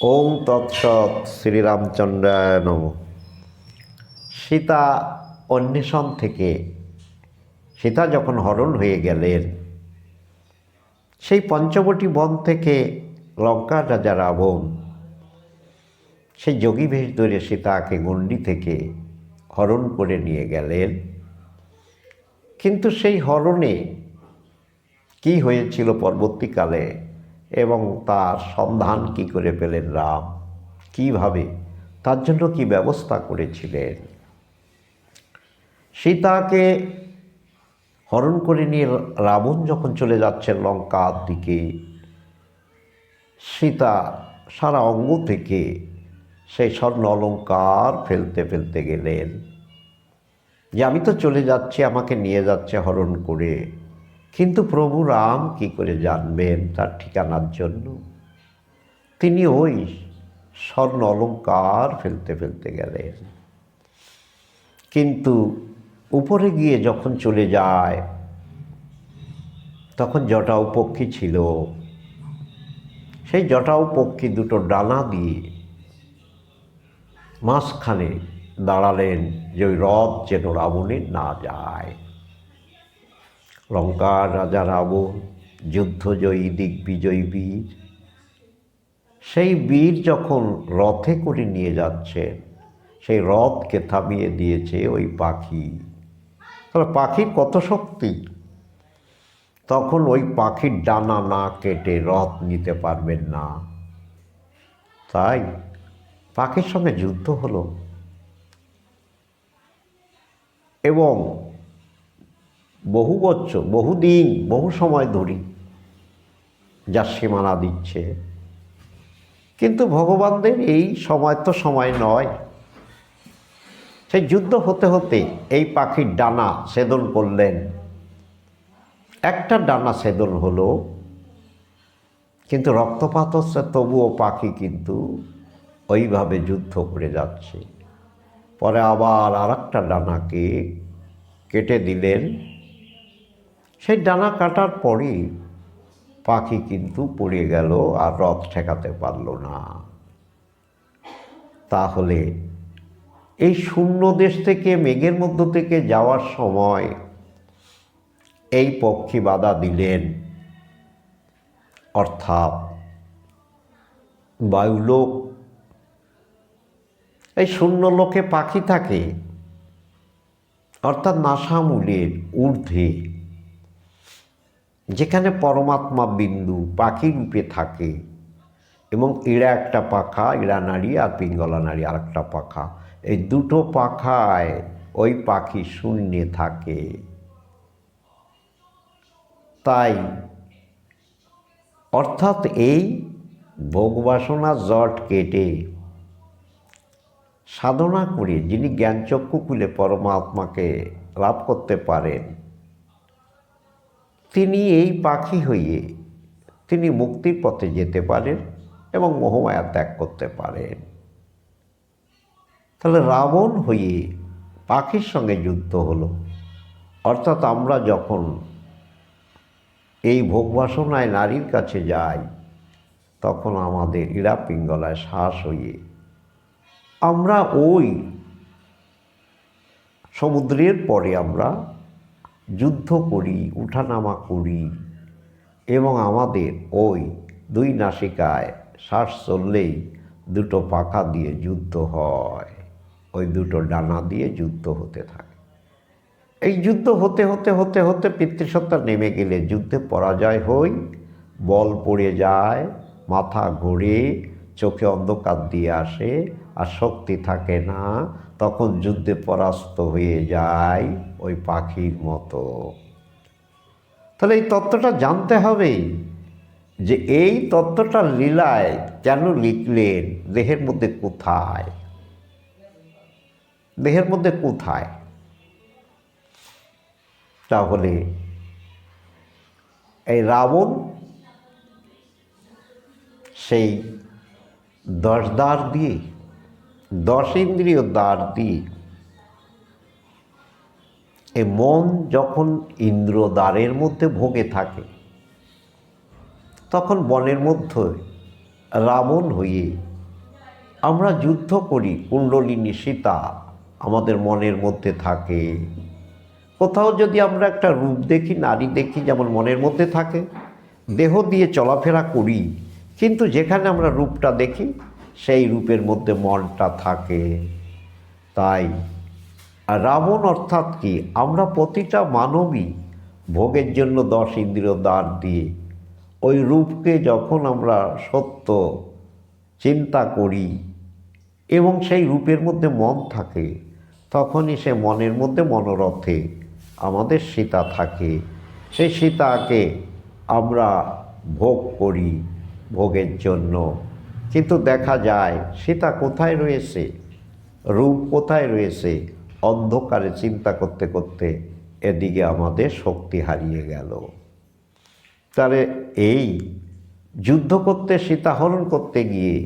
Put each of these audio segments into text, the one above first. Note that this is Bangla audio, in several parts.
ওং তৎসৎ শ্রীরামচন্দ্রায় নমঃ। সীতা অন্বেষণ থেকে সীতা যখন হরণ হয়ে গেলেন, সেই পঞ্চবটী বন থেকে লঙ্কার রাজা রাবণ সেই যোগী বেশ ধরে সীতাকে গণ্ডি থেকে হরণ করে নিয়ে গেলেন। কিন্তু সেই হরণে কি হয়েছিল পরবর্তীকালে এবং তার সন্ধান কি করে পেলেন রাম, কিভাবে, তার জন্য কি ব্যবস্থা করেছিলেন। সীতাকে হরণ করে নিয়ে রাবণ যখন চলে যাচ্ছেন লঙ্কার দিকে, সীতা সারা অঙ্গ থেকে সেই স্বর্ণ অলঙ্কার ফেলতে ফেলতে গেলেন যে আমি তো চলে যাচ্ছি, আমাকে নিয়ে যাচ্ছে হরণ করে, কিন্তু প্রভু রাম কি করে জানবেন তার ঠিকানার জন্য। তিনি ওই স্বর্ণ অলঙ্কার ফেলতে ফেলতে গেলেন। কিন্তু উপরে গিয়ে যখন চলে যায়, তখন জটায়ু পক্ষী ছিল। সেই জটায়ু পক্ষী দুটো ডানা দিয়ে মাঝখানে দাঁড়ালেন যে ওই রথ যেন রাবণের না যায়। লঙ্কার রাজা রাবণ যুদ্ধজয়ী দিগ্বিজয়ী বীর, সেই বীর যখন রথে করে নিয়ে যাচ্ছেন, সেই রথকে থামিয়ে দিয়েছে ওই পাখি। তাহলে পাখির কত শক্তি! তখন ওই পাখির ডানা না কেটে রথ নিতে পারবেন না, তাই পাখির সঙ্গে যুদ্ধ হলো এবং বহু বছর, বহুদিন, বহু সময় ধরে যার সীমানা দিচ্ছে। কিন্তু ভগবানদের এই সময় তো সময় নয়। সেই যুদ্ধ হতে হতে এই পাখির ডানা ছেদন করলেন। একটা ডানা ছেদন হলো, কিন্তু রক্তপাত হচ্ছে, তবুও পাখি কিন্তু ওইভাবে যুদ্ধ করে যাচ্ছে। পরে আবার আর একটা ডানাকে কেটে দিলেন। সেই ডানা কাটার পরই পাখি কিন্তু পড়ে গেল, আর রথ ঠেকাতে পারল না। তাহলে এই শূন্য দেশ থেকে মেঘের মধ্য থেকে যাওয়ার সময় এই পক্ষী বাধা দিলেন, অর্থাৎ বায়ুলোক। এই শূন্য লোকে পাখি থাকে, অর্থাৎ নাসামূলের ঊর্ধ্বে, যেখানে পরমাত্মা বিন্দু পাখি রূপে থাকে। এবং ইড়া একটা পাখা, ইড়া নাড়ি, আর পিঙ্গলা নাড়ি আর একটা পাখা, এই দুটো পাখায় ওই পাখি শূন্যে থাকে। তাই অর্থাৎ এই ভোগবাসনা জট কেটে সাধনা করে যিনি জ্ঞানচক্ষু খুলে পরমাত্মাকে লাভ করতে পারেন, তিনি এই পাখি হয়ে তিনি মুক্তির পথে যেতে পারেন এবং মোহমায়া ত্যাগ করতে পারেন। তাহলে রাবণ হয়ে পাখির সঙ্গে যুদ্ধ হলো। অর্থাৎ আমরা যখন এই ভোগবাসনায় নারীর কাছে যাই, তখন আমাদের ইড়া পিঙ্গলায় শ্বাস হয়ে আমরা ওই সমুদ্রের পরে আমরা যুদ্ধ করি, উঠানামা করি, এবং আমাদের ওই দুই নাসিকায় শ্বাস চললেই দুটো পাখা দিয়ে যুদ্ধ হয়, ওই দুটো ডানা দিয়ে যুদ্ধ হতে থাকে। এই যুদ্ধ হতে হতে হতে হতে পিতৃসত্তা নেমে গেলে যুদ্ধে পরাজয় হই, বল পড়ে যায়, মাথা ঘোরে, চোখে অন্ধকার দিয়ে আসে, আর শক্তি থাকে না, তখন যুদ্ধে পরাস্ত হয়ে যায় ওই পাখির মতো। তাহলে এই তত্ত্বটা জানতে হবে যে এই তত্ত্বটা লীলায় কেন লিখলেন, দেহের মধ্যে কোথায়, দেহের মধ্যে কোথায়। তাহলে এই রাবণ সেই 10 দ্বার দিয়ে, 10 ইন্দ্রিয় দ্বার দিয়ে, এই মন যখন ইন্দ্র দ্বারের মধ্যে ভোগে থাকে, তখন বনের মধ্যে রাবণ হয়ে আমরা যুদ্ধ করি। কুণ্ডলিনী সীতা আমাদের মনের মধ্যে থাকে। কোথাও যদি আমরা একটা রূপ দেখি, নারী দেখি, যেমন মনের মধ্যে থাকে, দেহ দিয়ে চলাফেরা করি, কিন্তু যেখানে আমরা রূপটা দেখি সেই রূপের মধ্যে মনটা থাকে। তাই রাবণ অর্থাৎ কি, আমরা প্রতিটা মানবী ভোগের জন্য 10 ইন্দ্রিয় দ্বার দিয়ে ওই রূপকে যখন আমরা সত্য চিন্তা করি এবং সেই রূপের মধ্যে মন থাকে, তখনই সে মনের মধ্যে মনোরথে আমাদের সীতা থাকে। সেই সীতাকে আমরা ভোগ করি ভোগের জন্য, কিন্তু দেখা যায় সীতা কোথায় রয়েছে, রূপ কোথায় রয়েছে, অন্ধকারে চিন্তা করতে করতে এদিকে আমাদের শক্তি হারিয়ে গেল। তাহলে এই যুদ্ধ করতে, সীতাহরণ করতে গিয়ে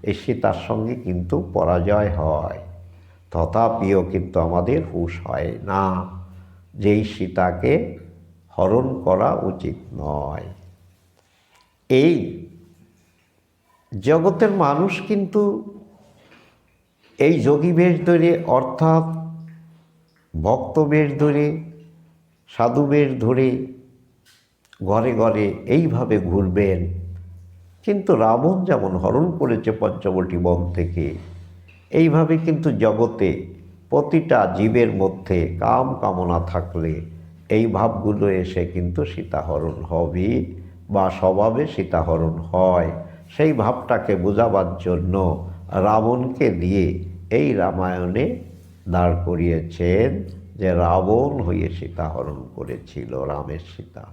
এই সীতার সঙ্গে কিন্তু পরাজয় হয়। তথাপিও কিন্তু আমাদের হুঁশ হয় না যে এই সীতাকে হরণ করা উচিত নয়। এই জগতের মানুষ কিন্তু এই যোগী বেশ ধরে, অর্থাৎ ভক্ত বেশ ধরে, সাধু বেশ ধরে ঘরে ঘরে এইভাবে ঘুরবেন। কিন্তু রাবণ যেমন হরণ করেছে পঞ্চবটী বন থেকে, এইভাবে কিন্তু জগতে প্রতিটা জীবের মধ্যে কাম কামনা থাকলে এই ভাবগুলো এসে কিন্তু সীতাহরণ হবে বা স্বভাবে সীতাহরণ হয়। সেই ভাবটাকে বোঝাবার জন্য রাবণকে দিয়ে এই রামায়ণে দাঁড় করিয়েছেন যে রাবণ হয়ে সীতাহরণ করেছিল রামের সীতা।